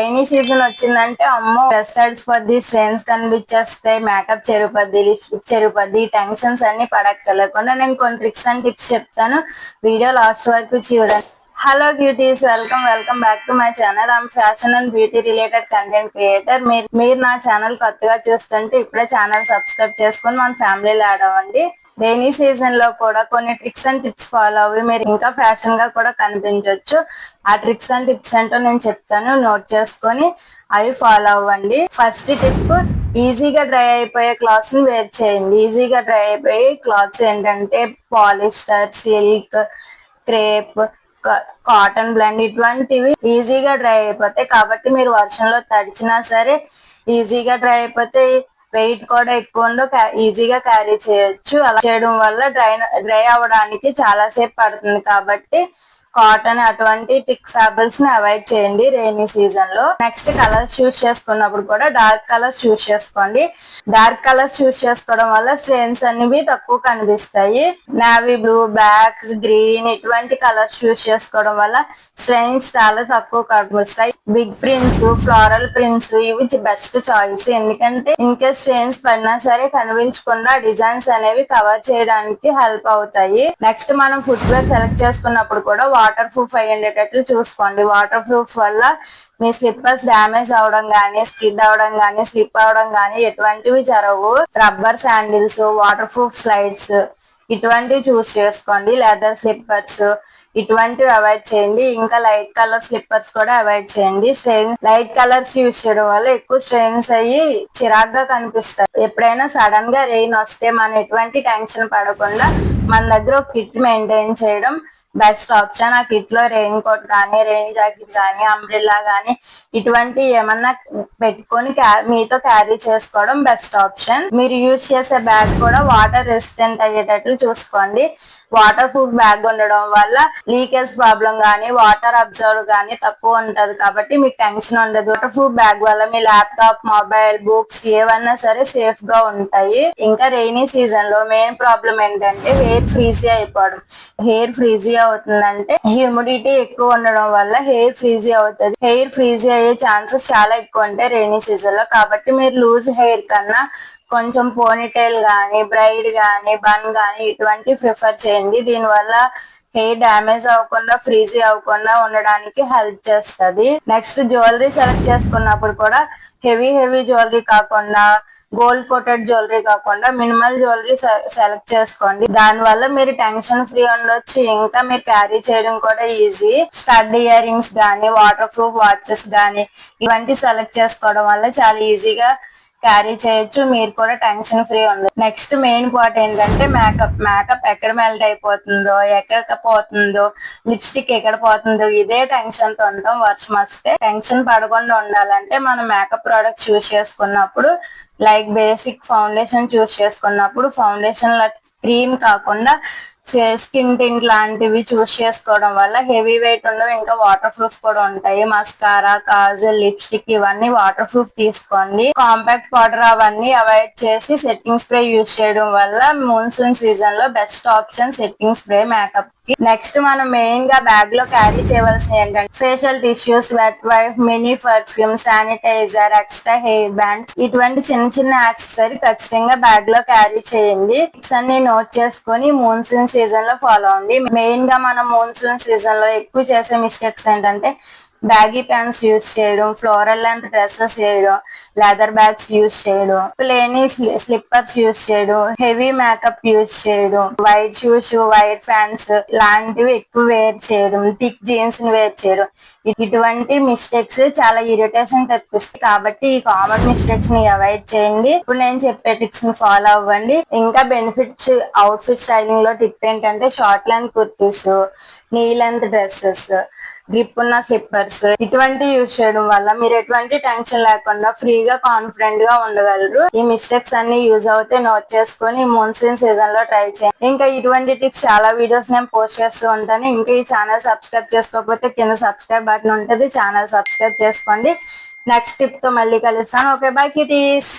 Rainy season వచ్చిందంటే అమ్మో dress తడిసిపోద్ది, స్ట్రెయిన్స్ కనిపించేస్తాయి, మేకప్ చెరిపోద్ది, లిప్స్టిక్ చెరిపోద్ది, టెన్షన్స్ అన్ని పడక్కర్లేకుండా నేను కొన్ని ట్రిక్స్ అండ్ టిప్స్ చెప్తాను. వీడియో లాస్ట్ వరకు చూడండి. Hello beauties, welcome back to my channel. I'm fashion and beauty related content creator. మీరు నా ఛానల్ కొత్తగా చూస్తుంటే ఇప్పుడే ఛానల్ సబ్స్క్రైబ్ చేసుకొని మన ఫ్యామిలీలో యాడ్ అవ్వండి. రైనీ సీజన్ లో కూడా కొన్ని ట్రిక్స్ అండ్ టిప్స్ ఫాలో అవి మీరు ఇంకా ఫ్యాషన్ గా కూడా కనిపించవచ్చు. ఆ ట్రిక్స్ అండ్ టిప్స్ ఏంటో నేను చెప్తాను, నోట్ చేసుకొని అవి ఫాలో అవ్వండి. ఫస్ట్ టిప్, ఈజీగా డ్రై అయిపోయే క్లాత్స్ ని వేర్ చేయండి. ఈజీగా డ్రై అయిపోయే క్లాత్స్ ఏంటంటే polyester, silk, crepe, cotton blend ఇటువంటివి ఈజీగా డ్రై అయిపోతాయి. కాబట్టి మీరు వర్షంలో తడిచినా సరే ఈజీగా డ్రై అయిపోతాయి. వెయిట్ కూడా ఎక్కువ ఉండదు, ఈజీగా క్యారీ చేయొచ్చు. అలా చేయడం వల్ల డ్రై అవ్వడానికి చాలా సేపు పడుతుంది. కాబట్టి కాటన్ అటువంటి థిక్ ఫ్యాబ్రిక్స్ ని అవాయిడ్ చేయండి రైనీ సీజన్ లో. నెక్స్ట్ కలర్స్ చూస్ చేసుకున్నప్పుడు కూడా డార్క్ కలర్స్ చూస్ చేసుకోండి. డార్క్ కలర్స్ చూస్ చేసుకోవడం వల్ల స్ట్రెయిన్స్ అనేవి తక్కువ కనిపిస్తాయి. నావీ బ్లూ, బ్లాక్, గ్రీన్ ఇటువంటి కలర్స్ చూస్ చేసుకోవడం వల్ల స్ట్రెయిన్స్ చాలా తక్కువ కనిపిస్తాయి. బిగ్ ప్రింట్స్, ఫ్లోరల్ ప్రింట్స్ ఇవి బెస్ట్ చాయిస్. ఎందుకంటే ఇంకా స్ట్రెయిన్స్ పడినా సరే కనిపించకుండా డిజైన్స్ అనేవి కవర్ చేయడానికి హెల్ప్ అవుతాయి. నెక్స్ట్ మనం ఫుట్ వేర్ సెలెక్ట్ చేసుకున్నప్పుడు కూడా వాటర్ ప్రూఫ్ అయి ఉండేటట్లు చూసుకోండి. వాటర్ ప్రూఫ్ వల్ల మీ స్లిప్పర్స్ డ్యామేజ్ అవడం గానీ, స్కిడ్ అవడం గానీ, స్లిప్ అవడం గానీ ఎటువంటివి జరగవు. Rubber sandals, water proof slides ఇటువంటివి చూస్ చేసుకోండి. లెదర్ స్లిప్పర్స్ ఇటువంటివి అవాయిడ్ చేయండి. ఇంకా లైట్ కలర్ స్లిప్పర్స్ కూడా అవాయిడ్ చేయండి. లైట్ కలర్స్ యూజ్ చేయడం వల్ల ఎక్కువ స్ట్రెయిన్స్ అయ్యి చిరాగ్గా కనిపిస్తాయి. ఎప్పుడైనా సడన్ గా రెయిన్ వస్తే మనం ఎటువంటి టెన్షన్ పడకుండా మన దగ్గర ఒక కిట్ మెయింటైన్ చేయడం బెస్ట్ ఆప్షన్. ఆ కిట్ లో రెయిన్ కోట్ కానీ, రెయిన్ జాకెట్ కానీ, అంబ్రెల్లా కానీ ఇటువంటి ఏమన్నా పెట్టుకొని మీతో క్యారీ చేసుకోవడం బెస్ట్ ఆప్షన్. మీరు యూజ్ చేసే బ్యాగ్ కూడా వాటర్ రెసిస్టెంట్ అయ్యేటట్లు చూసుకోండి. వాటర్ ప్రూఫ్ బ్యాగ్ ఉండడం వల్ల లీకేజ్ ప్రాబ్లం గానీ, వాటర్ అబ్జర్వ్ గానీ తక్కువ ఉంటది. కాబట్టి మీకు టెన్షన్ ఉండదు. వాటర్ ప్రూఫ్ బ్యాగ్ వల్ల మీ ల్యాప్టాప్, మొబైల్, బుక్స్ ఏవన్నా సరే సేఫ్ గా ఉంటాయి. ఇంకా రైనీ సీజన్ లో మెయిన్ ప్రాబ్లం ఏంటంటే హెయిర్ ఫ్రీజీ అయిపోవడం. హెయిర్ ఫ్రీజీ అవుతుందంటే హ్యూమిడిటీ ఎక్కువ ఉండడం వల్ల హెయిర్ ఫ్రీజీ అవుతుంది. హెయిర్ ఫ్రీజీ అయ్యే ఛాన్సెస్ చాలా ఎక్కువ ఉంటాయి రైనీ సీజన్ లో. కాబట్టి మీరు లూజ్ హెయిర్ కన్నా కొంచెం పోనీటైల్ గానీ, బ్రైడ్ గానీ, బన్ గానీ ఇటువంటి ప్రిఫర్ చేయండి. దీనివల్ల హెయిర్ డ్యామేజ్ అవ్వకుండా, ఫ్రీజీ అవ్వకుండా ఉండడానికి హెల్ప్ చేస్తుంది. నెక్స్ట్ జ్యువెలరీ సెలెక్ట్ చేసుకున్నప్పుడు కూడా హెవీ జ్యువెలరీ కాకుండా, గోల్డ్ కోటెడ్ జ్యువెలరీ కాకుండా మినిమల్ జ్యువెలరీ సెలెక్ట్ చేసుకోండి. దాని వల్ల మీరు టెన్షన్ ఫ్రీ ఉండొచ్చు. ఇంకా మీరు క్యారీ చేయడం కూడా ఈజీ. స్టడ్ ఇయర్ రింగ్స్ గానీ, వాటర్ ప్రూఫ్ వాచెస్ గానీ ఇవంటి సెలెక్ట్ చేసుకోవడం వల్ల చాలా ఈజీగా క్యారీ చేయొచ్చు. మీరు కూడా టెన్షన్ ఫ్రీ ఉండదు. నెక్స్ట్ మెయిన్ పార్ట్ ఏంటంటే మేకప్ ఎక్కడ మెల్ట్ అయిపోతుందో, ఎక్కడ పోతుందో, లిప్స్టిక్ ఎక్కడ పోతుందో ఇదే టెన్షన్ తో ఉంటాం. వర్షం వస్తే టెన్షన్ పడకుండా ఉండాలంటే మనం మేకప్ ప్రోడక్ట్ చూస్ చేసుకున్నప్పుడు లైక్ బేసిక్ ఫౌండేషన్ చూస్ చేసుకున్నప్పుడు ఫౌండేషన్ క్రీమ్ కాకుండా స్కిన్ టింట్ లాంటివి చూస్ చేసుకోవడం వల్ల హెవీ వెయిట్ ఉండవు. ఇంకా వాటర్ ప్రూఫ్ కూడా ఉంటాయి. మస్కారా, కాజల్, లిప్స్టిక్ ఇవన్నీ వాటర్ ప్రూఫ్ తీసుకోండి. కాంపాక్ట్ పౌడర్ అవన్నీ అవాయిడ్ చేసి సెట్టింగ్ స్ప్రే యూజ్ చేయడం వల్ల మాన్సూన్ సీజన్ లో best option setting spray makeup కి. నెక్స్ట్ మనం మెయిన్ గా బ్యాగ్ లో క్యారీ చేయవలసిన ఏంటంటే facial tissues, wet wipe, mini perfume, sanitizer, extra hair bands ఇటువంటి చిన్న యాక్సెసరీ ఖచ్చితంగా బ్యాగ్ లో క్యారీ చేయండి. అన్ని నోట్ చేసుకొని మాన్సూన్ సీజన్ లో ఫాలో అవ్వండి. మెయిన్ గా మనం మాన్సూన్ సీజన్ లో ఎక్కువ చేసే మిస్టేక్స్ ఏంటంటే బ్యాగీ ప్యాంట్స్ యూజ్ చేయడం, ఫ్లోరల్ లెంత్ డ్రెస్సెస్ చేయడం, లెదర్ బ్యాగ్స్ యూజ్ చేయడం, ప్లేని స్లిప్పర్స్ యూజ్ చేయడం, హెవీ మేకప్ యూజ్ చేయడం, వైట్ షూస్, వైట్ ప్యాంట్స్ లాంటివి ఎక్కువ వేర్ చేయడం, థిక్ జీన్స్ ని వేర్ చేయడం ఇటువంటి మిస్టేక్స్ చాలా ఇరిటేషన్ తెప్పిస్తాయి. కాబట్టి ఈ కామన్ మిస్టేక్స్ ని అవాయిడ్ చేయండి. ఇప్పుడు నేను చెప్పే టిప్స్ ని ఫాలో అవ్వండి. ఇంకా బెనిఫిట్స్ అవుట్ ఫిట్ స్టైలింగ్ లో టిప్ ఏంటంటే short length kurtis, knee length dresses, grip ఉన్న స్లిప్పర్స్ ఇటువంటి యూజ్ చేయడం వల్ల మీరు ఎటువంటి టెన్షన్ లేకుండా ఫ్రీగా కాన్ఫిడెంట్ గా ఉండగలరు. ఈ మిస్టేక్స్ అన్ని యూజ్ అవుతే నోట్ చేసుకొని మాన్సూన్ సీజన్ లో ట్రై చేయండి. ఇంకా ఇటువంటి టిప్స్ చాలా వీడియోస్ నేను పోస్ట్ చేస్తూ ఉంటాను. ఇంకా ఈ ఛానల్ సబ్స్క్రైబ్ చేసుకోకపోతే కింద సబ్స్క్రైబ్ బటన్ ఉంటుంది, ఛానల్ సబ్స్క్రైబ్ చేసుకోండి. నెక్స్ట్ టిప్ తో మళ్ళీ కలుస్తాను. Okay, by kitties.